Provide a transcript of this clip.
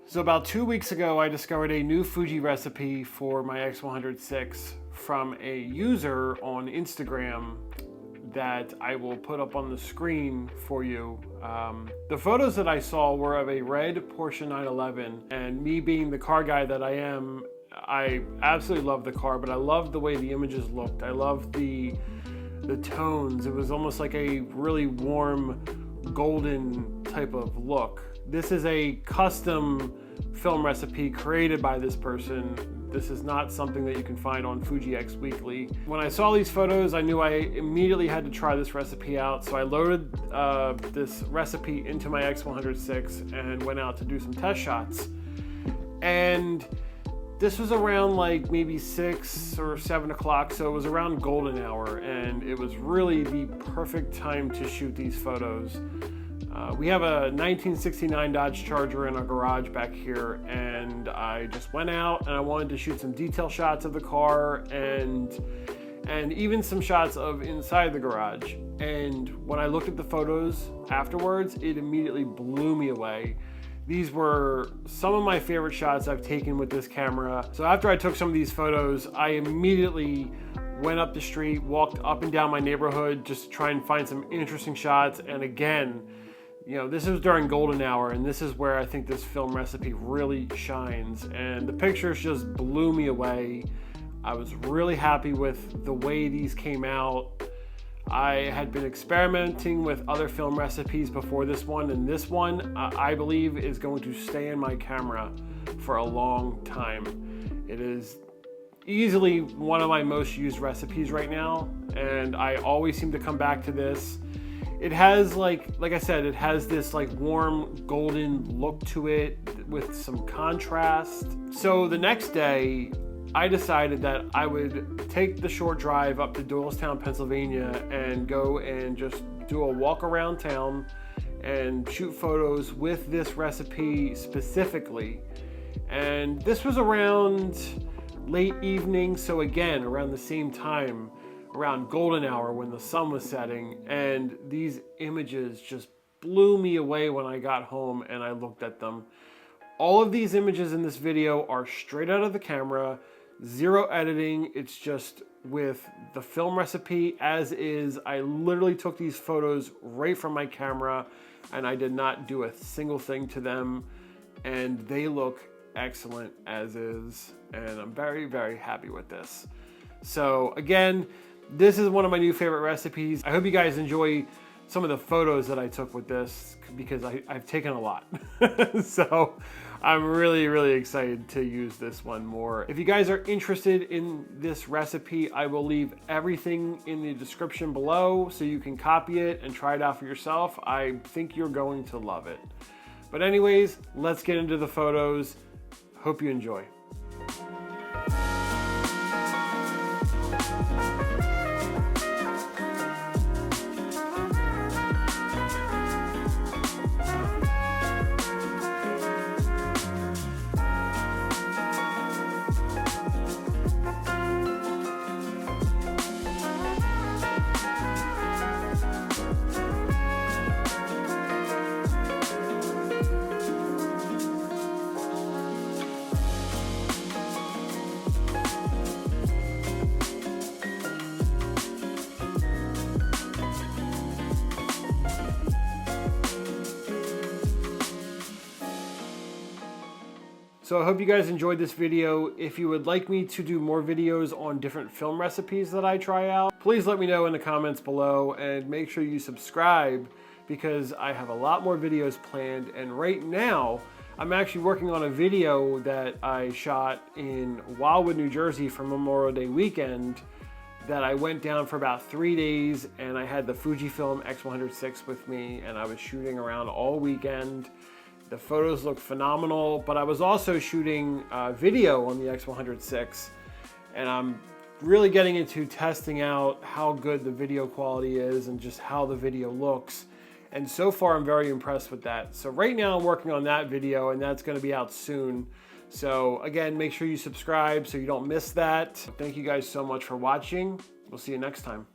So about 2 weeks ago, I discovered a new Fuji recipe for my X100VI from a user on Instagram that I will put up on the screen for you. The photos that I saw were of a red Porsche 911, and me being the car guy that I am, I absolutely love the car, but I loved the way the images looked. I loved the tones. It was almost like a really warm golden type of look. This is a custom film recipe created by this person. This is not something that you can find on Fuji X Weekly. When I saw these photos, I knew I immediately had to try this recipe out. So I loaded this recipe into my X100VI and went out to do some test shots. And this was around like maybe 6 or 7 o'clock, so it was around golden hour, and it was really the perfect time to shoot these photos. We have a 1969 Dodge Charger in our garage back here, and I just went out and I wanted to shoot some detail shots of the car and even some shots of inside the garage. And when I looked at the photos afterwards, it immediately blew me away. These were some of my favorite shots I've taken with this camera. So after I took some of these photos, I immediately went up the street, walked up and down my neighborhood just to try and find some interesting shots. And again, you know, this is during golden hour, and this is where I think this film recipe really shines. And the pictures just blew me away. I was really happy with the way these came out. I had been experimenting with other film recipes before this one, and this one I believe is going to stay in my camera for a long time. It is easily one of my most used recipes right now, and I always seem to come back to this. It has, like I said, it has this like warm golden look to it with some contrast. So the next day, I decided that I would take the short drive up to Doylestown, Pennsylvania, and go and just do a walk around town and shoot photos with this recipe specifically. And this was around late evening, so again, around the same time, around golden hour when the sun was setting, and these images just blew me away when I got home and I looked at them. All of these images in this video are straight out of the camera, zero editing. It's just with the film recipe as is. I literally took these photos right from my camera and I did not do a single thing to them, and they look excellent as is, and I'm very, very happy with this. So again, this is one of my new favorite recipes. I hope you guys enjoy some of the photos that I took with this, because I've taken a lot. So I'm really, really excited to use this one more. If you guys are interested in this recipe, I will leave everything in the description below so you can copy it and try it out for yourself. I think you're going to love it. But anyways, let's get into the photos. Hope you enjoy. So I hope you guys enjoyed this video. If you would like me to do more videos on different film recipes that I try out, please let me know in the comments below, and make sure you subscribe, because I have a lot more videos planned. And right now, I'm actually working on a video that I shot in Wildwood, New Jersey for Memorial Day weekend, that I went down for about 3 days, and I had the Fujifilm X100VI with me, and I was shooting around all weekend. The photos look phenomenal, but I was also shooting video on the X100VI, and I'm really getting into testing out how good the video quality is and just how the video looks. And so far, I'm very impressed with that. So right now I'm working on that video, and that's gonna be out soon. So again, make sure you subscribe so you don't miss that. Thank you guys so much for watching. We'll see you next time.